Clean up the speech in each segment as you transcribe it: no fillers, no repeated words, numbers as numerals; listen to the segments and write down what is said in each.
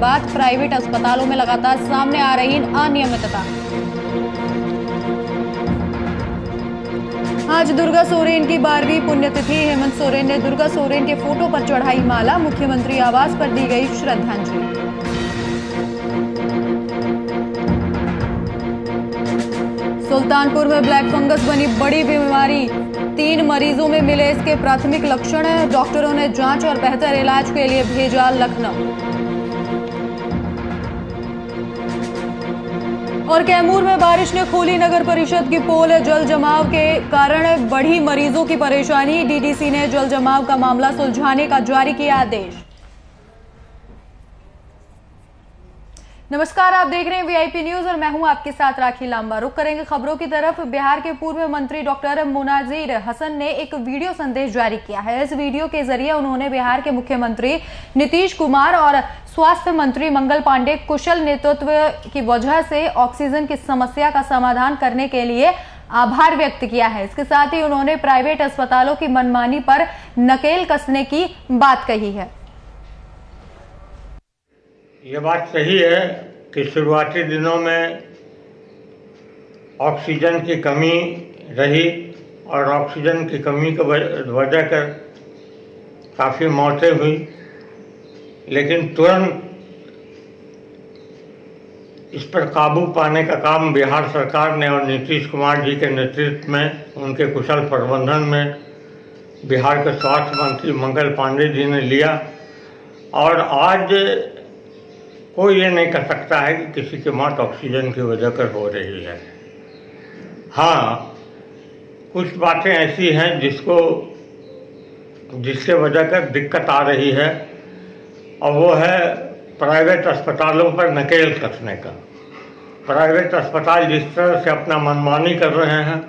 बाद प्राइवेट अस्पतालों में लगातार सामने आ रही अनियमितता। आज दुर्गा सोरेन की 12वीं पुण्यतिथि। हेमंत सोरेन ने दुर्गा सोरेन के फोटो पर चढ़ाई माला। मुख्यमंत्री आवास पर दी गई श्रद्धांजलि। सुल्तानपुर में ब्लैक फंगस बनी बड़ी बीमारी। 3 मरीजों में मिले इसके प्राथमिक लक्षण। डॉक्टरों ने जांच और बेहतर इलाज के लिए भेजा लखनऊ। और कैमूर में बारिश ने खोली नगर परिषद की पोल। जल जमाव के कारण बढ़ी मरीजों की परेशानी। डीडीसी ने जल जमाव का मामला सुलझाने का जारी किया आदेश। नमस्कार, आप देख रहे हैं वीआईपी न्यूज और मैं हूं आपके साथ राखी लांबा। रुक करेंगे खबरों की तरफ। बिहार के पूर्व मंत्री डॉक्टर मुनाजिर हसन ने एक वीडियो संदेश जारी किया है। इस वीडियो के जरिए उन्होंने बिहार के मुख्यमंत्री नीतीश कुमार और स्वास्थ्य मंत्री मंगल पांडे कुशल नेतृत्व की वजह से ऑक्सीजन की समस्या का समाधान करने के लिए आभार व्यक्त किया है। इसके साथ ही उन्होंने प्राइवेट अस्पतालों की मनमानी पर नकेल कसने की बात कही है। ये बात सही है कि शुरुआती दिनों में ऑक्सीजन की कमी रही और ऑक्सीजन की कमी की वजह कर काफ़ी मौतें हुई, लेकिन तुरंत इस पर काबू पाने का काम बिहार सरकार ने और नीतीश कुमार जी के नेतृत्व में, उनके कुशल प्रबंधन में बिहार के स्वास्थ्य मंत्री मंगल पांडे जी ने लिया। और आज कोई ये नहीं कह सकता है कि किसी की मौत ऑक्सीजन की वजह कर हो रही है। हाँ, कुछ बातें ऐसी हैं जिसके वजह कर दिक्कत आ रही है, और वो है प्राइवेट अस्पतालों पर नकेल कसने का। प्राइवेट अस्पताल जिस तरह से अपना मनमानी कर रहे हैं,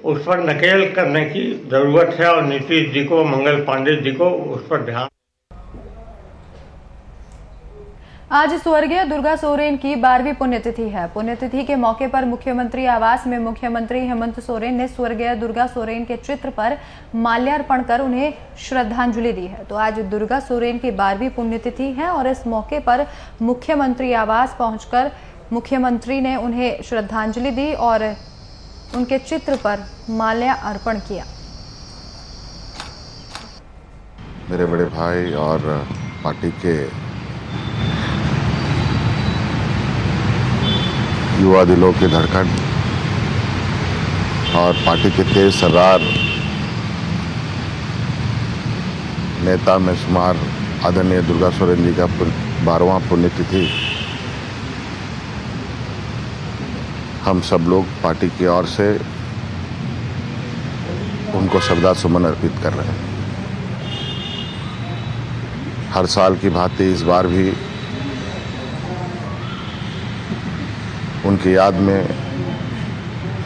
उस पर नकेल करने की ज़रूरत है और नीतीश जी को, मंगल पांडे जी को उस पर ध्यान। आज स्वर्गीय दुर्गा सोरेन की 12वीं पुण्यतिथि है। पुण्यतिथि के मौके पर मुख्यमंत्री आवास में मुख्यमंत्री हेमंत सोरेन ने स्वर्गीय दुर्गा सोरेन के चित्र पर माल्यार्पण कर उन्हें श्रद्धांजलि दी है। तो आज दुर्गा सोरेन की 12वीं पुण्यतिथि है और इस मौके पर मुख्यमंत्री आवास पहुंचकर मुख्यमंत्री ने उन्हें श्रद्धांजलि दी और उनके चित्र पर माल्यार्पण किया। मेरे बड़े भाई और पार्टी के युवा दिलों की धड़कन और पार्टी के तेज सर्रार नेता में शुमार आदरणीय दुर्गा सोरेन जी का 12वां पुण्यतिथि हम सब लोग पार्टी की ओर से उनको श्रद्धा सुमन अर्पित कर रहे हैं। हर साल की भांति इस बार भी उनकी याद में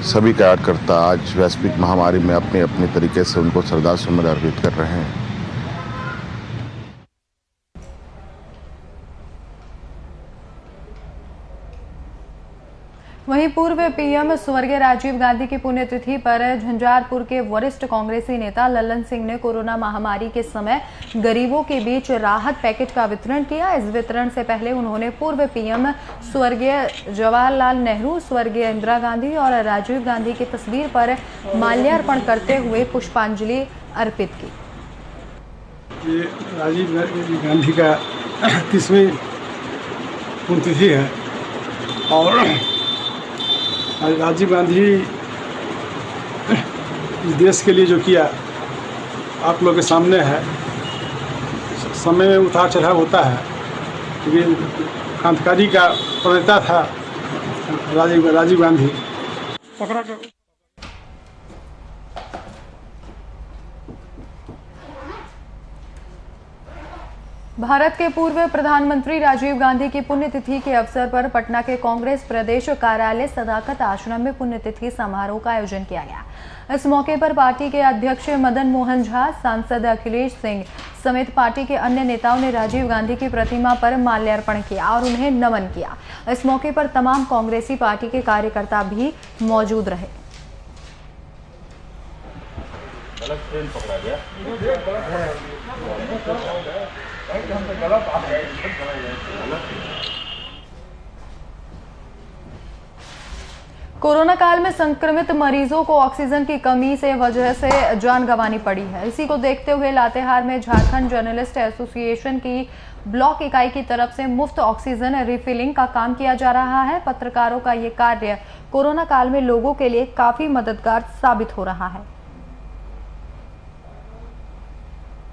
सभी कार्यकर्ता आज वैश्विक महामारी में अपनी अपनी तरीके से उनको श्रद्धा सुमन अर्पित कर रहे हैं। वहीं पूर्व पीएम स्वर्गीय राजीव गांधी की पुण्यतिथि पर झंझारपुर के वरिष्ठ कांग्रेसी नेता लल्लन सिंह ने कोरोना महामारी के समय गरीबों के बीच राहत पैकेज का वितरण किया। इस वितरण से पहले उन्होंने पूर्व पीएम स्वर्गीय जवाहरलाल नेहरू, स्वर्गीय इंदिरा गांधी और राजीव गांधी की तस्वीर पर माल्यार्पण करते हुए पुष्पांजलि अर्पित की। ये राजीव गांधी का 30वीं पुण्यतिथि है और राजीव गांधी इस देश के लिए जो किया आप लोग के सामने है। समय में उतार चढ़ाव होता है, लेकिन क्रांतिकारी का प्रणेता था राजीव गांधी। पकड़ा कर भारत के पूर्व प्रधानमंत्री राजीव गांधी की पुण्यतिथि के अवसर पर पटना के कांग्रेस प्रदेश कार्यालय सदाकत आश्रम में पुण्यतिथि समारोह का आयोजन किया गया। इस मौके पर पार्टी के अध्यक्ष मदन मोहन झा, सांसद अखिलेश सिंह समेत पार्टी के अन्य नेताओं ने राजीव गांधी की प्रतिमा पर माल्यार्पण किया और उन्हें नमन किया। इस मौके पर तमाम कांग्रेसी पार्टी के कार्यकर्ता भी मौजूद रहे। गलत कोरोना काल में संक्रमित मरीजों को ऑक्सीजन की कमी से वजह से जान गंवानी पड़ी है। इसी को देखते हुए लातेहार में झारखंड जर्नलिस्ट एसोसिएशन की ब्लॉक इकाई की तरफ से मुफ्त ऑक्सीजन रिफिलिंग का काम किया जा रहा है। पत्रकारों का ये कार्य कोरोना काल में लोगों के लिए काफी मददगार साबित हो रहा है।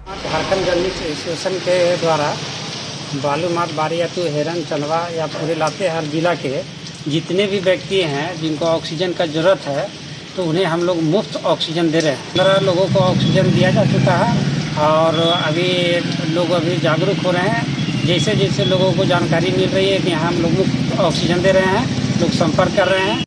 झारखंड जर्नलिस्ट एसोसिएशन के द्वारा बालूमाथ, बारियातू, हेरन, चंदवा या पूरे लातेहार जिला के जितने भी व्यक्ति हैं जिनको ऑक्सीजन का ज़रूरत है तो उन्हें हम लोग मुफ्त ऑक्सीजन दे रहे हैं। 15 लोगों को ऑक्सीजन दिया जा चुका है और अभी लोग जागरूक हो रहे हैं। जैसे जैसे लोगों को जानकारी मिल रही है कि यहाँ हम लोग मुफ्त ऑक्सीजन दे रहे हैं, लोग संपर्क कर रहे हैं।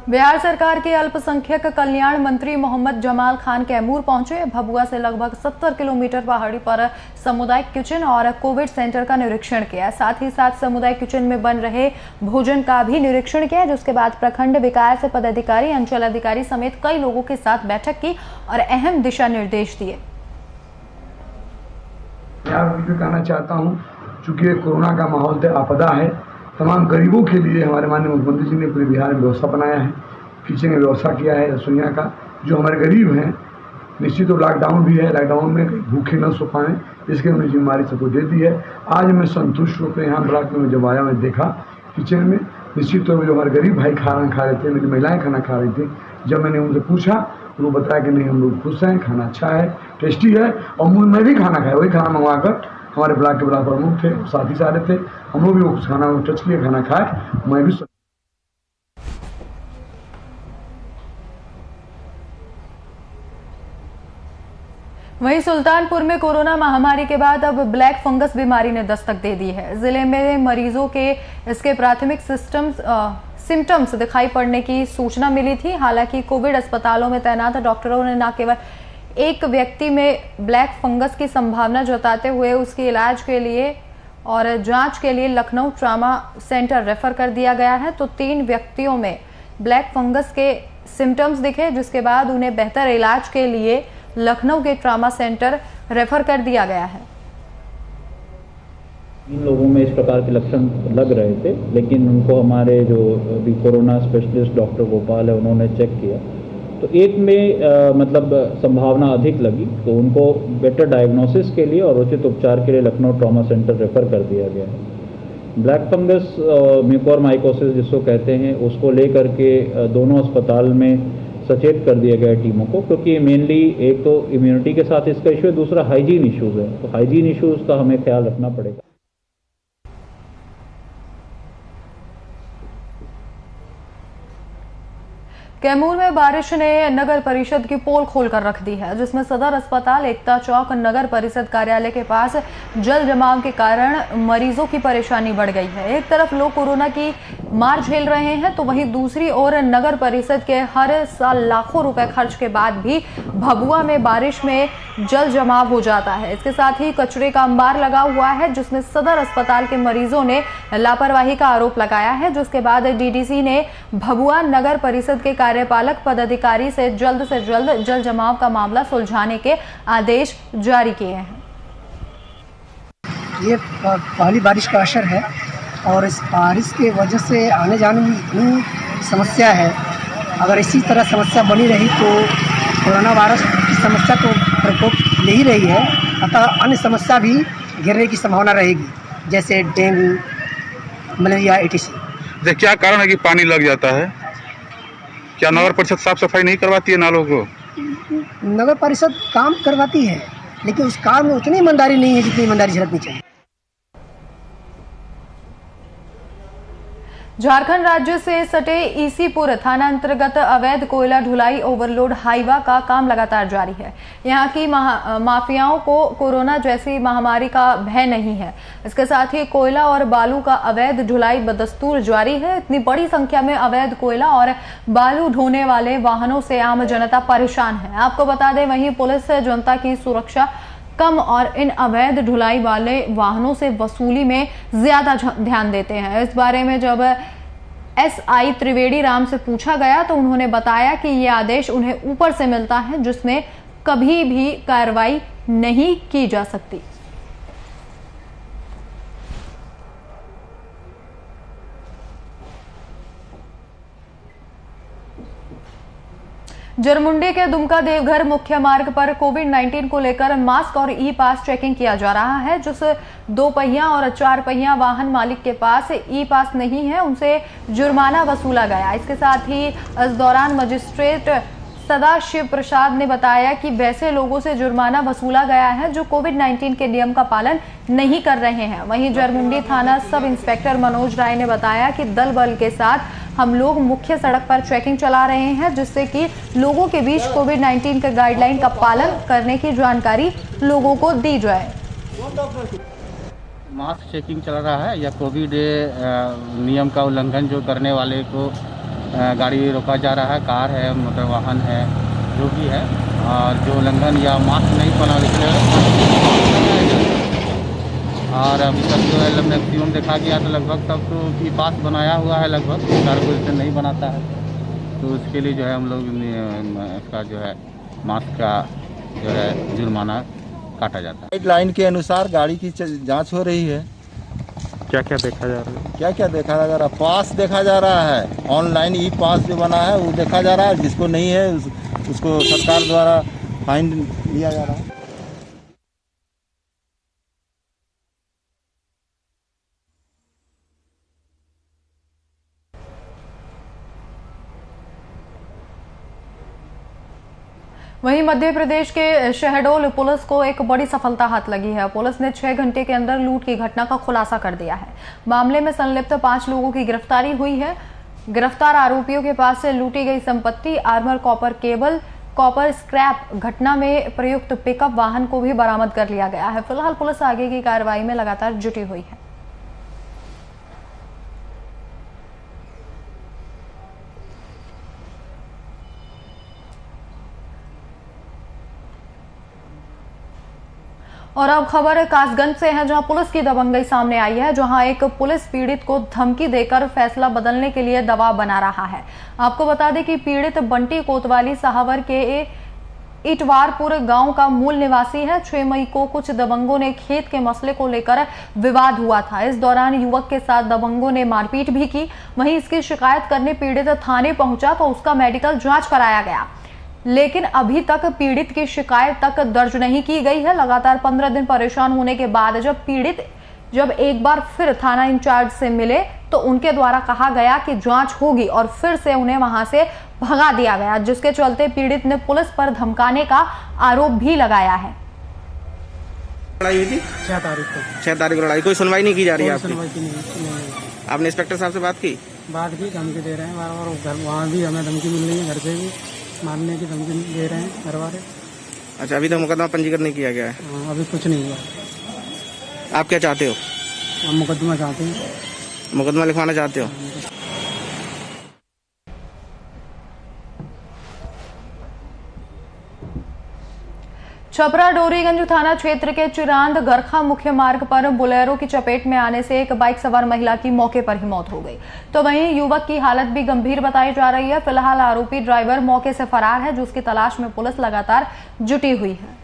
बिहार सरकार के अल्पसंख्यक कल्याण मंत्री मोहम्मद जमाल खान कैमूर पहुंचे। भभुआ से लगभग 70 किलोमीटर पहाड़ी पर सामुदायिक किचन और कोविड सेंटर का निरीक्षण किया। साथ ही साथ सामुदायिक किचन में बन रहे भोजन का भी निरीक्षण किया, जिसके बाद प्रखंड विकास पदाधिकारी, अंचल अधिकारी समेत कई लोगों के साथ बैठक की और अहम दिशा निर्देश दिए। मैं कहना चाहता हूँ, चूंकि कोरोना का माहौल आपदा है, तमाम गरीबों के लिए हमारे माननीय मुख्यमंत्री जी ने पूरे बिहार में व्यवस्था बनाया है, किचन में व्यवस्था किया है रसोइयाँ का। जो हमारे गरीब हैं, निश्चित तो लॉकडाउन भी है, लॉकडाउन में भूखे न सो पाएँ, इसके उन्हें जिम्मेदारी सबको दे दी है। आज मैं संतुष्ट होकर यहाँ ब्लॉक में जब आया, मैं देखा किचन में निश्चित तौर पर जो हमारे गरीब भाई खाना खा रहे थे, मेरी महिलाएँ खाना खा रही थी। जब मैंने उनसे पूछा, उन्होंने बताया कि नहीं, हम लोग खुश हैं, खाना अच्छा है, टेस्टी है। और मैं भी खाना खाया, वही खाना मंगवा कर हमारे ब्लॉक के ब्लॉक प्रमुख थे, साथी सारे थे, हम लोग भी वो खाना टच किए, खाना खाए। मैं भी वहीं सुल्तानपुर में कोरोना महामारी के बाद अब ब्लैक फंगस बीमारी ने दस्तक दे दी है। जिले में मरीजों के इसके प्राथमिक सिम्टम्स दिखाई पड़ने की सूचना मिली थी। हालांकि कोविड अस्पतालों में तैनात डॉक्टरों ने न केवल एक व्यक्ति में ब्लैक फंगस की संभावना जताते हुए उसके इलाज के लिए और जांच के लिए लखनऊ ट्रामा सेंटर रेफर कर दिया गया है, तो 3 व्यक्तियों में ब्लैक फंगस के सिम्टम्स दिखे, जिसके बाद उन्हें बेहतर इलाज के लिए लखनऊ के ट्रामा सेंटर रेफर कर दिया गया है। इन लोगों में इस प्रकार के लक्षण लग रहे थे, लेकिन उनको हमारे जो अभी कोरोना स्पेशलिस्ट डॉक्टर गोपाल है, उन्होंने चेक किया तो एक में मतलब संभावना अधिक लगी, तो उनको बेटर डायग्नोसिस के लिए और उचित उपचार के लिए लखनऊ ट्रॉमा सेंटर रेफर कर दिया गया है। ब्लैक फंगस म्यूकोरमाइकोसिस जिसको कहते हैं, उसको लेकर के दोनों अस्पताल में सचेत कर दिया गया टीमों को, क्योंकि मेनली एक तो इम्यूनिटी के साथ इसका इशू है, दूसरा हाइजीन इश्यूज है, तो हाइजीन इश्यूज का हमें ख्याल रखना पड़ेगा। कैमूर में बारिश ने नगर परिषद की पोल खोलकर रख दी है, जिसमें सदर अस्पताल, एकता चौक, नगर परिषद कार्यालय के पास जल जमाव के कारण मरीजों की परेशानी बढ़ गई है। एक तरफ लोग कोरोना की मार झेल रहे हैं, तो वहीं दूसरी ओर नगर परिषद के हर साल लाखों रुपए खर्च के बाद भी भभुआ में बारिश में जल जमाव हो जाता है। इसके साथ ही कचरे का अंबार लगा हुआ है, जिसमें सदर अस्पताल के मरीजों ने लापरवाही का आरोप लगाया है, जिसके बाद डीडीसी ने भभुआ नगर परिषद के कार्यपालक पदाधिकारी से जल्द जल जमाव का मामला सुलझाने के आदेश जारी किए हैं। ये पहली बारिश का असर है और इस बारिश के वजह से आने जाने में इतनी समस्या है। अगर इसी तरह समस्या बनी रही तो कोरोना वायरस की समस्या तो प्रकोप ले ही रही है, अतः अन्य समस्या भी गिरने की संभावना रहेगी, जैसे डेंगू, मलेरिया etc। क्या कारण है कि पानी लग जाता है? क्या नगर परिषद साफ सफाई नहीं करवाती है नालों को? नगर परिषद काम करवाती है, लेकिन उस काम में उतनी ईमानदारी नहीं है जितनी ईमानदारी झलकनी चाहिए। झारखंड राज्य से सटे ईसीपुर थाना अंतर्गत अवैध कोयला ढुलाई ओवरलोड हाईवा का काम लगातार जारी है। यहाँ की माफियाओं को कोरोना जैसी महामारी का भय नहीं है। इसके साथ ही कोयला और बालू का अवैध ढुलाई बदस्तूर जारी है। इतनी बड़ी संख्या में अवैध कोयला और बालू ढोने वाले वाहनों से आम जनता परेशान है। आपको बता दें, वहीं पुलिस जनता की सुरक्षा कम और इन अवैध ढुलाई वाले वाहनों से वसूली में ज्यादा ध्यान देते हैं। इस बारे में जब SI त्रिवेणी राम से पूछा गया तो उन्होंने बताया कि ये आदेश उन्हें ऊपर से मिलता है, जिसमें कभी भी कार्रवाई नहीं की जा सकती। जरमुंडी के दुमका देवघर मुख्य मार्ग पर कोविड-19 को लेकर मास्क और ई पास चेकिंग किया जा रहा है। जिस 2 पहिया और 4 पहिया वाहन मालिक के पास ई पास नहीं है, उनसे जुर्माना वसूला गया। इसके साथ ही इस दौरान मजिस्ट्रेट सदाशिव प्रसाद ने बताया कि वैसे लोगों से जुर्माना वसूला गया है जो कोविड-19 के नियम का पालन नहीं कर रहे हैं। वहीं जरमुंडी थाना सब इंस्पेक्टर मनोज राय ने बताया कि दल बल के साथ हम लोग मुख्य सड़क पर चेकिंग चला रहे हैं, जिससे कि लोगों के बीच कोविड-19 के गाइडलाइन का पालन करने की जानकारी लोगों को दी जाए। मास्क चेकिंग चल रहा है या कोविड नियम का उल्लंघन जो करने वाले को गाड़ी रोका जा रहा है, कार है, मोटर वाहन है, जो भी है, और जो उल्लंघन या मास्क नहीं पहना और अभी तक जो है मैक्सिमम देखा गया तो लगभग तब तो ई पास बनाया हुआ है, लगभग कारपोरेशन नहीं बनाता है, तो उसके लिए जो है हम लोग इसका जो है मास्क का जो है जुर्माना काटा जाता है। गाइडलाइन के अनुसार गाड़ी की जांच हो रही है। क्या क्या देखा जा रहा है? क्या क्या देखा जा रहा है? पास देखा जा रहा है, ऑनलाइन ई पास जो बना है वो देखा जा रहा है, जिसको नहीं है उसको सरकार द्वारा फाइन लिया जा रहा है। वहीं मध्य प्रदेश के शहडोल पुलिस को एक बड़ी सफलता हाथ लगी है। पुलिस ने 6 घंटे के अंदर लूट की घटना का खुलासा कर दिया है। मामले में संलिप्त 5 लोगों की गिरफ्तारी हुई है। गिरफ्तार आरोपियों के पास से लूटी गई संपत्ति, armour, copper cable, copper scrap, घटना में प्रयुक्त पिकअप वाहन को भी बरामद कर लिया गया है। फिलहाल पुलिस आगे की कार्रवाई में लगातार जुटी हुई है। और अब खबर कासगंज से है, जहां पुलिस की दबंगई सामने आई है, जहां एक पुलिस पीड़ित को धमकी देकर फैसला बदलने के लिए दबाव बना रहा है। आपको बता दें कि पीड़ित बंटी कोतवाली सहावर के इटवारपुर गांव का मूल निवासी है। 6 मई को कुछ दबंगों ने खेत के मसले को लेकर विवाद हुआ था। इस दौरान युवक के साथ दबंगों ने मारपीट भी की। वहीं इसकी शिकायत करने पीड़ित थाने पहुंचा तो उसका मेडिकल जांच कराया गया, लेकिन अभी तक पीड़ित की शिकायत तक दर्ज नहीं की गई है। लगातार 15 दिन परेशान होने के बाद जब पीड़ित एक बार फिर थाना इंचार्ज से मिले तो उनके द्वारा कहा गया कि जांच होगी और फिर से उन्हें वहां से भगा दिया गया, जिसके चलते पीड़ित ने पुलिस पर धमकाने का आरोप भी लगाया है। लड़ाई हुई थी 6 तारीख को लड़ाई, कोई सुनवाई नहीं की जा रही है आपकी? आपने इंस्पेक्टर साहब से बात की? धमकी दे रहे हैं और घर वहाँ भी हमें धमकी मिल रही है, घर से भी मारने की धमकी दे रहे हैं घर वाले। अच्छा, अभी तक मुकदमा पंजीकरण नहीं किया गया है? अभी कुछ नहीं हुआ। आप क्या चाहते हो? हम मुकदमा चाहते हैं। मुकदमा लिखवाना चाहते हो? छपरा डोरीगंज थाना क्षेत्र के चिरांद गरखा मुख्य मार्ग पर बोलेरो की चपेट में आने से एक बाइक सवार महिला की मौके पर ही मौत हो गई, तो वहीं युवक की हालत भी गंभीर बताई जा रही है। फिलहाल आरोपी ड्राइवर मौके से फरार है, जिसकी तलाश में पुलिस लगातार जुटी हुई है।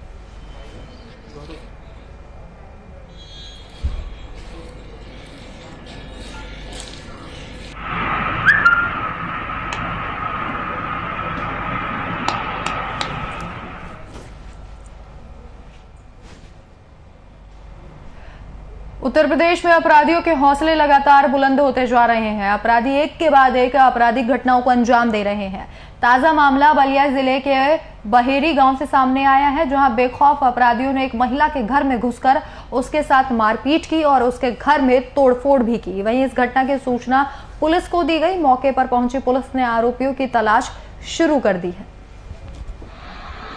उत्तर प्रदेश में अपराधियों के हौसले लगातार बुलंद होते जा रहे हैं। अपराधी एक के बाद एक आपराधिक घटनाओं को अंजाम दे रहे हैं। ताजा मामला बलिया जिले के बहेरी गांव से सामने आया है, जहां बेखौफ अपराधियों ने एक महिला के घर में घुसकर उसके साथ मारपीट की और उसके घर में तोड़फोड़ भी की। वहीं इस घटना की सूचना पुलिस को दी गई। मौके पर पहुंची पुलिस ने आरोपियों की तलाश शुरू कर दी है।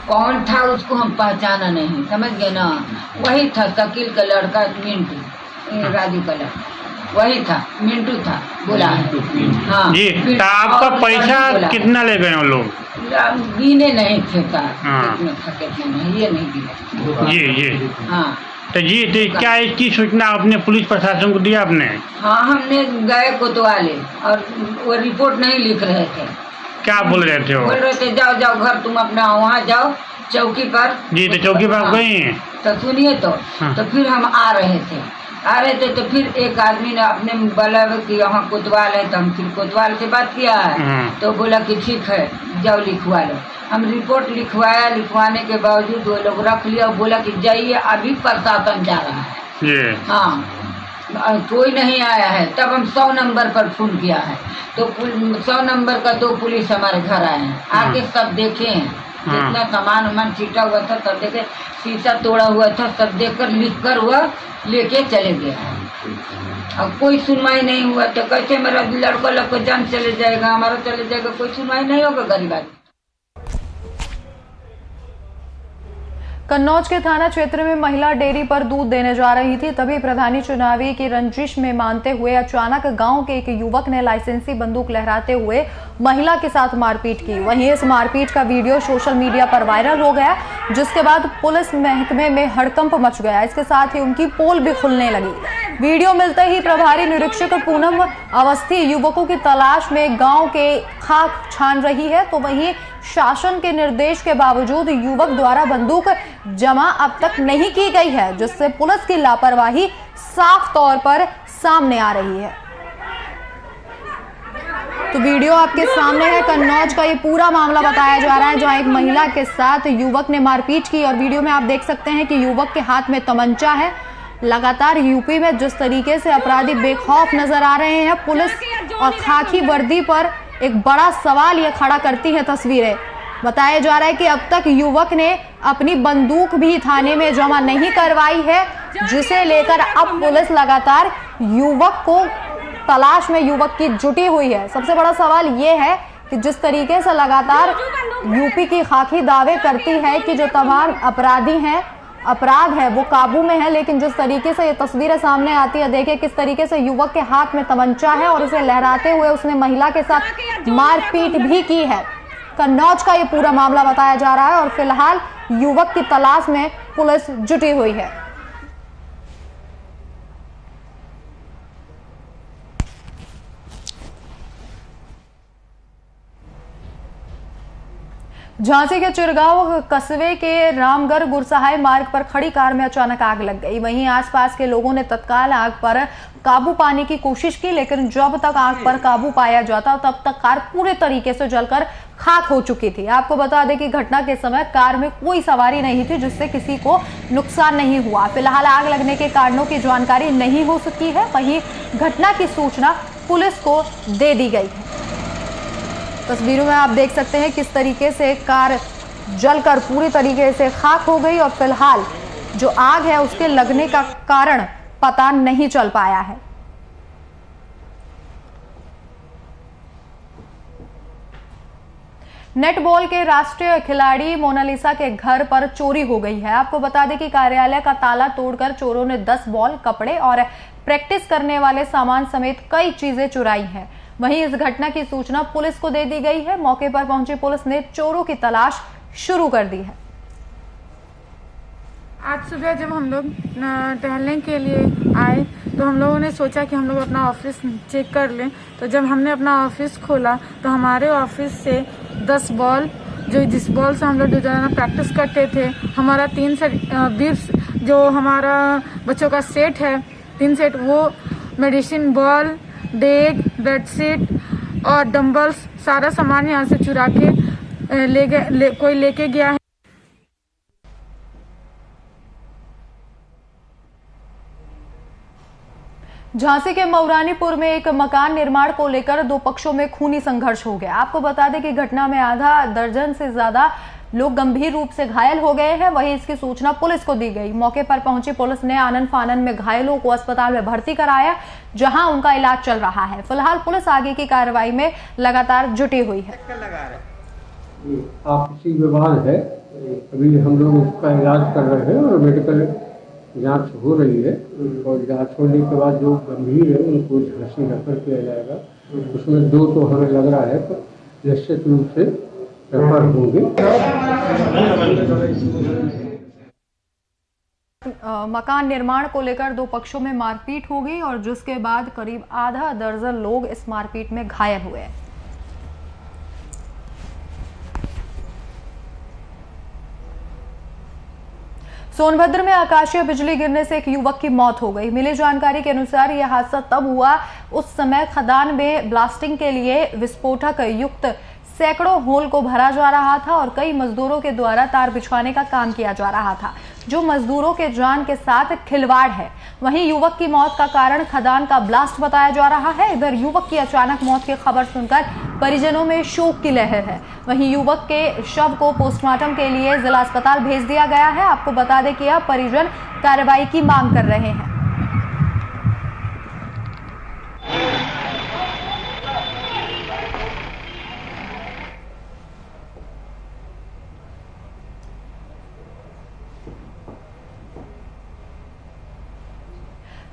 कौन था उसको हम पहचाना नहीं, समझ गए ना? वही था शकील का लड़का मिंटू, राजू का लड़का वही था, मिंटू था बोला है। हाँ जी, तो आपका पैसा कितना ले गए लोग? गिने नहीं थे का, कितने थके थे नहीं, ये नहीं गिने। जी। हाँ, तो जी तो क्या इसकी सूचना आपने पुलिस प्रशासन को दिया आपने? हाँ, हमने गए कोतवाली और वो रिपोर्ट नहीं लिख रहे थे। क्या बोल रहे थे वो? बोल रहे थे जाओ जाओ घर, तुम अपना वहाँ जाओ चौकी पर। जी, तो चौकी पर आप गई हैं? तो सुनिए तो हाँ। तो फिर हम आ रहे थे तो फिर एक आदमी ने अपने बोला कि यहाँ कोतवाल है, तो हम फिर कोतवाल से बात किया है तो बोला कि ठीक है जाओ लिखवा लो। हम रिपोर्ट लिखवाया, लिखवाने के बावजूद वो लोग रख लिया और बोला कि जाइए अभी प्रशासन जा रहा है। हाँ, कोई नहीं आया है। तब हम 100 नंबर पर फोन किया है तो 100 नंबर का 2 पुलिस हमारे घर आए हैं, आके सब देखे हैं, जितना सामान वामान छीटा हुआ था सब देखे, शीशा तोड़ा हुआ था सब देखकर लिख कर वह लेके चले गया। अब कोई सुनवाई नहीं हुआ तो कैसे मेरा लड़का लोग को जान चले जाएगा, हमारा चले जाएगा, कोई सुनवाई नहीं होगा गरीब आदमी। कन्नौज के थाना क्षेत्र में महिला डेयरी पर दूध देने जा रही थी, तभी प्रधानी चुनावी की रंजिश में मानते हुए अचानक गांव के एक युवक ने लाइसेंसी बंदूक लहराते हुए महिला के साथ मारपीट की। वहीं इस मारपीट का वीडियो सोशल मीडिया पर वायरल हो गया, जिसके बाद पुलिस महकमे में हड़कंप मच गया। इसके साथ ही उनकी पोल भी खुलने लगी। वीडियो मिलते ही प्रभारी निरीक्षक पूनम अवस्थी युवकों की तलाश में गाँव के खाक छान रही है, तो वहीं शासन के निर्देश के बावजूद युवक द्वारा बंदूक जमा अब तक नहीं की गई है, जिससे पुलिस की लापरवाही साफ तौर पर सामने आ रही है। तो वीडियो आपके सामने है, कन्नौज का ये पूरा मामला बताया जा रहा है, जहां एक महिला के साथ युवक ने मारपीट की और वीडियो में आप देख सकते हैं कि युवक के हाथ में तमंचा है। लगातार यूपी में जिस तरीके से अपराधी बेखौफ नजर आ रहे हैं, पुलिस और खाकी वर्दी पर एक बड़ा सवाल ये खड़ा करती है तस्वीरें। बताया जा रहा है कि अब तक युवक ने अपनी बंदूक भी थाने में जमा नहीं करवाई है, जिसे लेकर अब पुलिस लगातार युवक को तलाश में युवक की जुटी हुई है। सबसे बड़ा सवाल ये है कि जिस तरीके से लगातार यूपी की खाकी दावे करती है कि जो तमाम अपराधी हैं, अपराध है वो काबू में है, लेकिन जिस तरीके से ये तस्वीरें सामने आती है, देखिए किस तरीके से युवक के हाथ में तमंचा है और उसे लहराते हुए उसने महिला के साथ मारपीट भी की है। कन्नौज का ये पूरा मामला बताया जा रहा है और फिलहाल युवक की तलाश में पुलिस जुटी हुई है। झांसी के चिरगांव कस्बे के रामगढ़ गुरसहाय मार्ग पर खड़ी कार में अचानक आग लग गई। वहीं आसपास के लोगों ने तत्काल आग पर काबू पाने की कोशिश की, लेकिन जब तक आग पर काबू पाया जाता तब तक कार पूरे तरीके से जलकर खाक हो चुकी थी। आपको बता दें कि घटना के समय कार में कोई सवारी नहीं थी, जिससे किसी को नुकसान नहीं हुआ। फिलहाल आग लगने के कारणों की जानकारी नहीं हो सकी है। वहीं घटना की सूचना पुलिस को दे दी गई है। तस्वीरों में आप देख सकते हैं किस तरीके से कार जलकर पूरी तरीके से खाक हो गई और फिलहाल जो आग है उसके लगने का कारण पता नहीं चल पाया है। नेटबॉल के राष्ट्रीय खिलाड़ी मोनालिसा के घर पर चोरी हो गई है। आपको बता दें कि कार्यालय का ताला तोड़कर चोरों ने 10 बॉल, कपड़े और प्रैक्टिस करने वाले सामान समेत कई चीजें चुराई हैं। वहीं इस घटना की सूचना पुलिस को दे दी गई है। मौके पर पहुंची पुलिस ने चोरों की तलाश शुरू कर दी है। आज सुबह जब हम लोग टहलने के लिए आए तो हम लोगों ने सोचा कि हम लोग अपना ऑफिस चेक कर लें। तो जब हमने अपना ऑफिस खोला तो हमारे ऑफिस से 10 बॉल, जिस बॉल से हम लोग रोजाना प्रैक्टिस करते थे, हमारा 3 सेट 20 जो हमारा बच्चों का सेट है, 3 सेट, वो मेडिसिन बॉल, डेग, बेडशीट और डंबल्स, सारा सामान यहाँ से चुरा के ले गए, कोई लेके गया है। झांसी के मऊरानीपुर में एक मकान निर्माण को लेकर 2 पक्षों में खूनी संघर्ष हो गया। आपको बता दें कि घटना में आधा दर्जन से ज्यादा लोग गंभीर रूप से घायल हो गए हैं। वहीं इसकी सूचना पुलिस को दी गई। मौके पर पहुंची पुलिस ने आनन फानन में घायलों को अस्पताल में भर्ती कराया, जहां उनका इलाज चल रहा है। फिलहाल पुलिस आगे की कार्रवाई में लगातार जुटी हुई है। आपसी विवाद है, अभी हम लोग उसका इलाज कर रहे हैं और मेडिकल जांच हो रही है और जांच होने के बाद जो गंभीर है उनको झांसी रेफर किया जाएगा। उसमें 2 तो हमें लग रहा है तो निश्चित रूप से रेफर होंगे। मकान निर्माण को लेकर दो पक्षों में मारपीट हो गई और जिसके बाद करीब आधा दर्जन लोग इस मारपीट में घायल हुए। सोनभद्र में आकाशीय बिजली गिरने से एक युवक की मौत हो गई। मिली जानकारी के अनुसार यह हादसा तब हुआ उस समय खदान में ब्लास्टिंग के लिए विस्फोटक युक्त सैकड़ों होल को भरा जा रहा था और कई मजदूरों के द्वारा तार बिछवाने का काम किया जा रहा था, जो मजदूरों के जान के साथ खिलवाड़ है। वहीं युवक की मौत का कारण खदान का ब्लास्ट बताया जा रहा है। इधर युवक की अचानक मौत की खबर सुनकर परिजनों में शोक की लहर है। वहीं युवक के शव को पोस्टमार्टम के लिए जिला अस्पताल भेज दिया गया है। आपको बता दें कि अब परिजन कार्रवाई की मांग कर रहे हैं।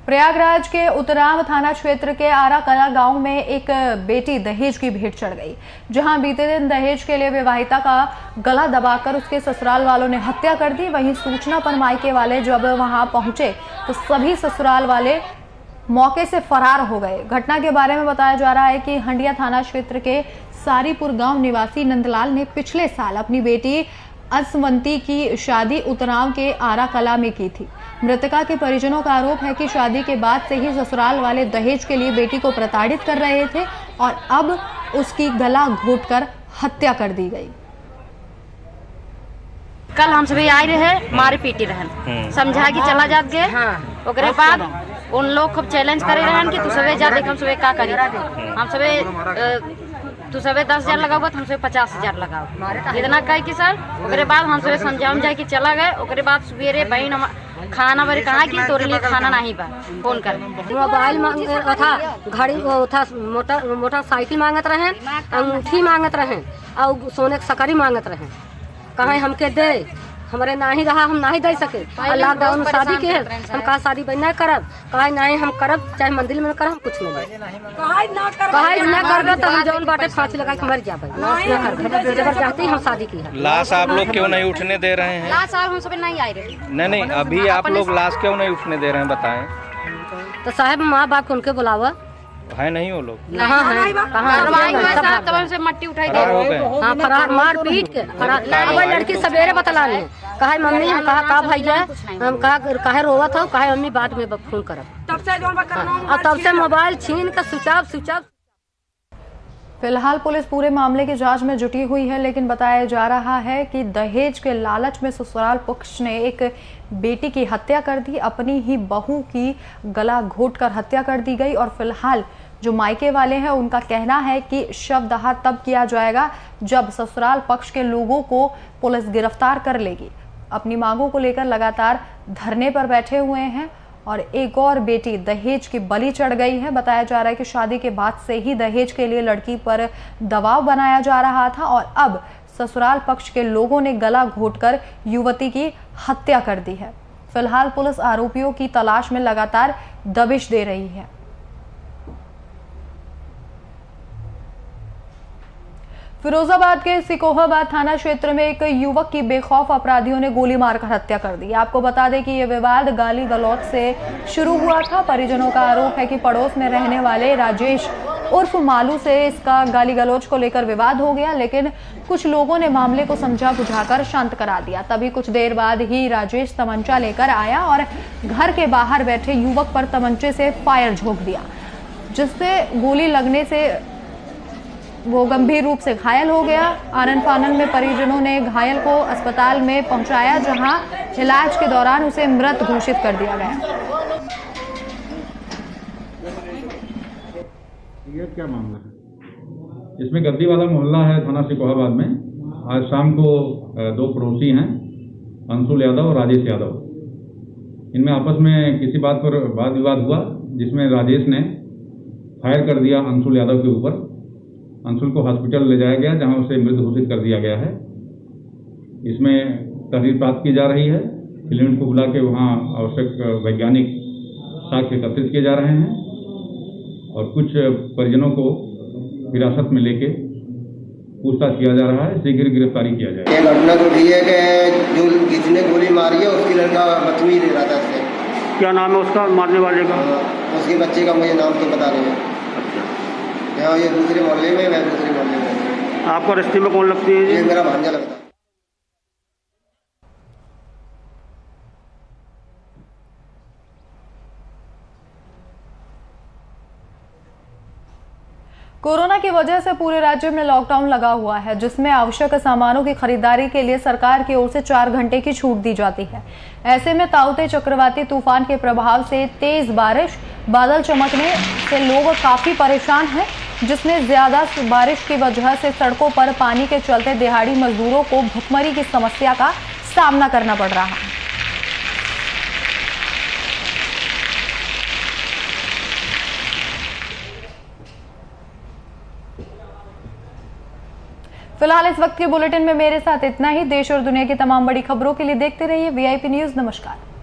प्रयागराज के उत्तराम थाना क्षेत्र के आरा कला गांव में एक बेटी दहेज की भेंट चढ़ गई, जहां बीते दिन दहेज के लिए विवाहिता का गला दबाकर उसके ससुराल वालों ने हत्या कर दी। वहीं सूचना पर मायके वाले जब वहां पहुंचे तो सभी ससुराल वाले मौके से फरार हो गए। घटना के बारे में बताया जा रहा है कि हंडिया थाना क्षेत्र के सारीपुर गांव निवासी नंदलाल ने पिछले साल अपनी बेटी असमंती की शादी उत्तराम के आरा कला में की थी। मृतका के परिजनों का आरोप है कि शादी के बाद से ही ससुराल वाले दहेज के लिए बेटी को प्रताड़ित कर रहे थे और अब उसकी गला घोंटकर हत्या कर दी गई। कल हम सभी आए रहे मारे पीटी रहन, समझा कि चला जात गए। ओकरे बाद उन लोग खूब चैलेंज करे रहन कि तू सबे जा देख हम सबे का करी। हम सबे तू सबे 10,000 लगाओ तो हम सबे 50,000 लगाओ, इतना कह कि सर। ओकरे बाद हम सबे समझाऊं जाए कि चला गए। ओकरे बाद सवेरे बहन खाना बारे कहा कि तोरे लिए खाना नहीं बा, फोन कर मोबाइल मांगा था, घड़ी वो था, मोटरसाइकिल मांगत रहे, अंगूठी मांगत रहे और सोने की सकरी मांगत रहे। कहा हमके दे, हमारे ना ही रहा, हम ना ही दे सके। लॉकडाउन में शादी के है, हम कहा शादी बन नहीं करब, कहा नहीं हम करब, चाहे मंदिर में करब, हम कुछ नहीं कहा ना करब तो हम जौन बाटे फांसी लगा के मर जाबे। जबरदस्ती हम शादी की है। लाश आप लोग क्यों नहीं उठने दे रहे हैं? लाश हम सब नहीं आए रहे। नहीं, अभी आप लोग लाश क्यों नहीं उठने दे रहे हैं, बताएं। तो साहब माँ बाप को उनके बुलावा है नहीं वो लोग से मट्टी उठाई फरार मार पीट के फरार। लड़की सवेरे बतला ली, कहा मम्मी, हम कहा का भैया, हम कहा रोवा था, कहा मम्मी बाद में फोन करब। तब से मोबाइल छीन के स्विच ऑफ। फिलहाल पुलिस पूरे मामले की जांच में जुटी हुई है, लेकिन बताया जा रहा है कि दहेज के लालच में ससुराल पक्ष ने एक बेटी की हत्या कर दी। अपनी ही बहू की गला घोंटकर हत्या कर दी गई और फिलहाल जो मायके वाले हैं उनका कहना है कि शवदाह तब किया जाएगा जब ससुराल पक्ष के लोगों को पुलिस गिरफ्तार कर लेगी। अपनी मांगों को लेकर लगातार धरने पर बैठे हुए हैं और एक और बेटी दहेज की बलि चढ़ गई है। बताया जा रहा है कि शादी के बाद से ही दहेज के लिए लड़की पर दबाव बनाया जा रहा था और अब ससुराल पक्ष के लोगों ने गला घोंटकर युवती की हत्या कर दी है। फिलहाल पुलिस आरोपियों की तलाश में लगातार दबिश दे रही है। फिरोजाबाद के सिकोहाबाद थाना क्षेत्र में एक युवक की बेखौफ अपराधियों ने गोली मारकर हत्या कर दी। आपको बता दें कि यह विवाद गाली गलौज से शुरू हुआ था। परिजनों का आरोप है कि पड़ोस में रहने वाले राजेश उर्फ मालू से इसका गाली गलौज को लेकर विवाद हो गया, लेकिन कुछ लोगों ने मामले को समझा बुझाकर शांत करा दिया। तभी कुछ देर बाद ही राजेश तमंचा लेकर आया और घर के बाहर बैठे युवक पर तमंचे से फायर झोंक दिया, जिससे गोली लगने से वो गंभीर रूप से घायल हो गया। आनन फानन में परिजनों ने घायल को अस्पताल में पहुंचाया, जहां इलाज के दौरान उसे मृत घोषित कर दिया गया। ये क्या मामला है? इसमें गद्दी वाला मोहल्ला है थाना सिकोहाबाद में। आज शाम को दो पड़ोसी हैं, अंशुल यादव और राजेश यादव। इनमें आपस में किसी बात पर वाद विवाद हुआ, जिसमें राजेश ने फायर कर दिया अंशुल यादव के ऊपर। अंशुल को हॉस्पिटल ले जाया गया, जहां उसे मृत घोषित कर दिया गया है। इसमें तहरीर प्राप्त की जा रही है। क्लिनिक को बुला के वहां आवश्यक वैज्ञानिक साक्ष्य एकत्रित किए जा रहे हैं और कुछ परिजनों को हिरासत में लेके पूछताछ किया जा रहा है, शीघ्र गिरफ्तारी किया जाएगा। ये घटना तो ठीक है कि जो जिसने गोली मारी है उसकी लड़का बदतमीज रह रहा था इससे। क्या नाम है उसका मारने वाले का? उसके बच्चे का मुझे नाम तो बता रहे हैं। यहाँ ये दूसरे मोहल्ले में, मैं दूसरे मोहल्ले में। आपको रिश्ते में कौन लगती है? ये मेरा भांजा लगता है। कोरोना की वजह से पूरे राज्य में लॉकडाउन लगा हुआ है, जिसमें आवश्यक सामानों की खरीदारी के लिए सरकार की ओर से 4 घंटे की छूट दी जाती है। ऐसे में ताउते चक्रवाती तूफान के प्रभाव से तेज बारिश, बादल चमकने से लोग काफी परेशान हैं, जिसमें ज्यादा बारिश की वजह से सड़कों पर पानी के चलते दिहाड़ी मजदूरों को भुखमरी की समस्या का सामना करना पड़ रहा है। फिलहाल इस वक्त के बुलेटिन में मेरे साथ इतना ही। देश और दुनिया की तमाम बड़ी खबरों के लिए देखते रहिए VIP न्यूज़। नमस्कार।